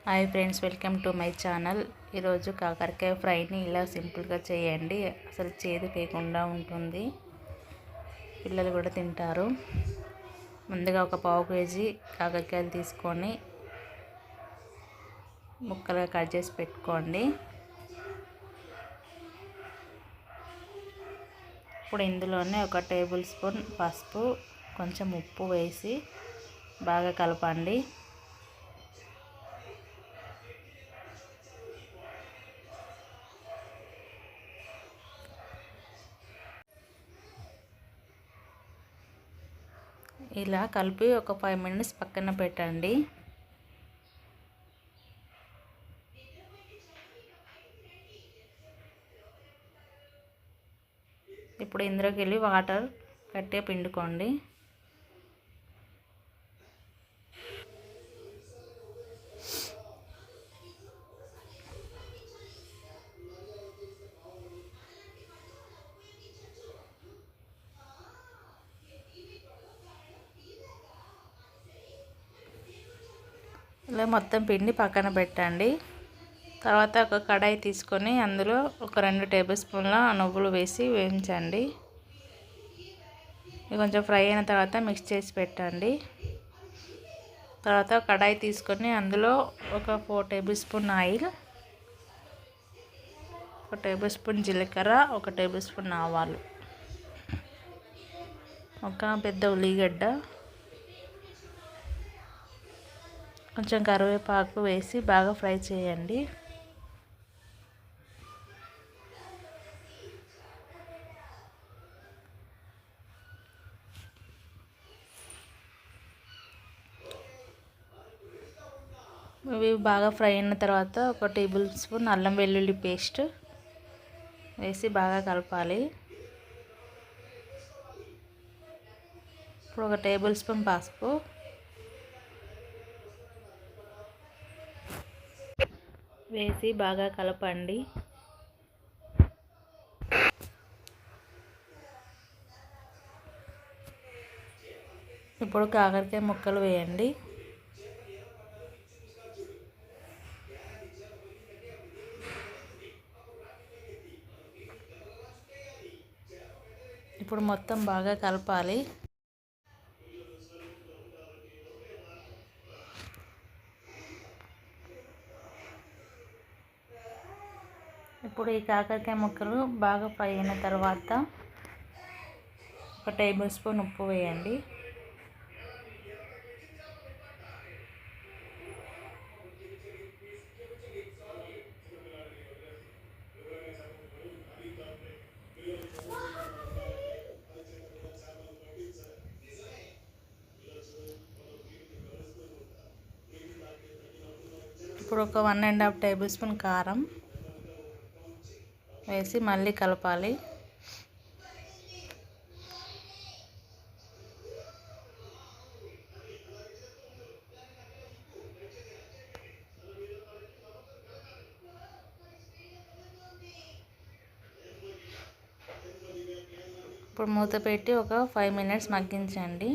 Hi friends, welcome to my channel. ఈరోజు కాకరకాయ ఫ్రైని ఇలా సింపుల్గా చేయండి. అసలు చేదు లేకుండా ఉంటుంది, పిల్లలు కూడా తింటారు. ముందుగా ఒక పావు కేజీ కాకరకాయలు తీసుకొని ముక్కలుగా కట్ చేసి పెట్టుకోండి. ఇప్పుడు ఇందులోనే ఒక టేబుల్ స్పూన్ పసుపు, కొంచెం ఉప్పు వేసి బాగా కలపండి. ఇలా కలిపి ఒక 5 మినిట్స్ పక్కన పెట్టండి. ఇప్పుడు ఇందులోకి వెళ్ళి వాటర్ గట్టిగా పిండుకోండి. ఇలా మొత్తం పిండి పక్కన పెట్టండి. తర్వాత ఒక కడాయి తీసుకొని అందులో ఒక 2 టేబుల్ స్పూన్ల నువ్వులు వేసి వేయించండి. ఇవి కొంచెం ఫ్రై అయిన తర్వాత మిక్స్ చేసి పెట్టండి. తర్వాత కడాయి తీసుకొని అందులో ఒక 4 table spoon oil, 1 table spoon జీలకర్ర, 1 టేబుల్ స్పూన్ ఆవాలు, ఒక పెద్ద ఉల్లిగడ్డ, కొంచెం కరివేపాకు వేసి బాగా ఫ్రై చేయండి. ఇవి బాగా ఫ్రై అయిన తర్వాత ఒక టేబుల్ స్పూన్ అల్లం వెల్లుల్లి పేస్ట్ వేసి బాగా కలపాలి. ఇప్పుడు ఒక టేబుల్ స్పూన్ పసుపు వేసి బాగా కలపండి. ఇప్పుడు కాకరకాయ ముక్కలు వేయండి. ఇప్పుడు మొత్తం బాగా కలపాలి. ఇప్పుడు ఈ కాకరకాయ ముక్కలు బాగా ఫ్రై అయిన తర్వాత ఒక టేబుల్ స్పూన్ ఉప్పు వేయండి. ఇప్పుడు ఒక 1½ టేబుల్ స్పూన్ కారం వేసి మళ్ళీ కలపాలి. ఇప్పుడు మూత పెట్టి ఒక 5 మినిట్స్ మగ్గించండి.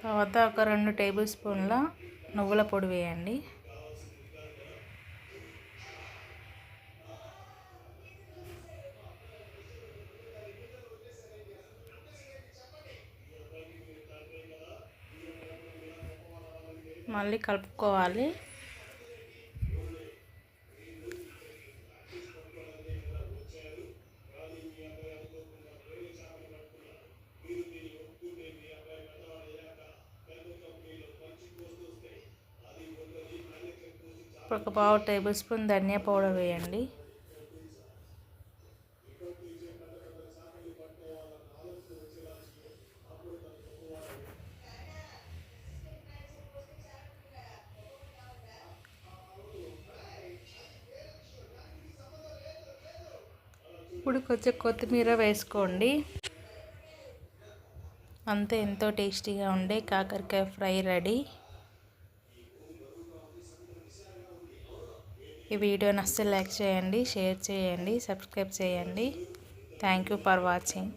తర్వాత ఒక 2 టేబుల్ స్పూన్ల నువ్వుల పొడి వేయండి. మళ్ళీ కలుపుకోవాలి. ఒక పావు టేబుల్ స్పూన్ ధనియా పౌడర్ వేయండి. ఇప్పుడు కొంచెం కొత్తిమీర వేసుకోండి. అంతే, ఎంతో టేస్టీగా ఉండే కాకరకాయ ఫ్రై రెడీ. ఈ వీడియో నచ్చితే లైక్ చేయండి, షేర్ చేయండి, సబ్స్క్రైబ్ చేయండి. Thank you for watching.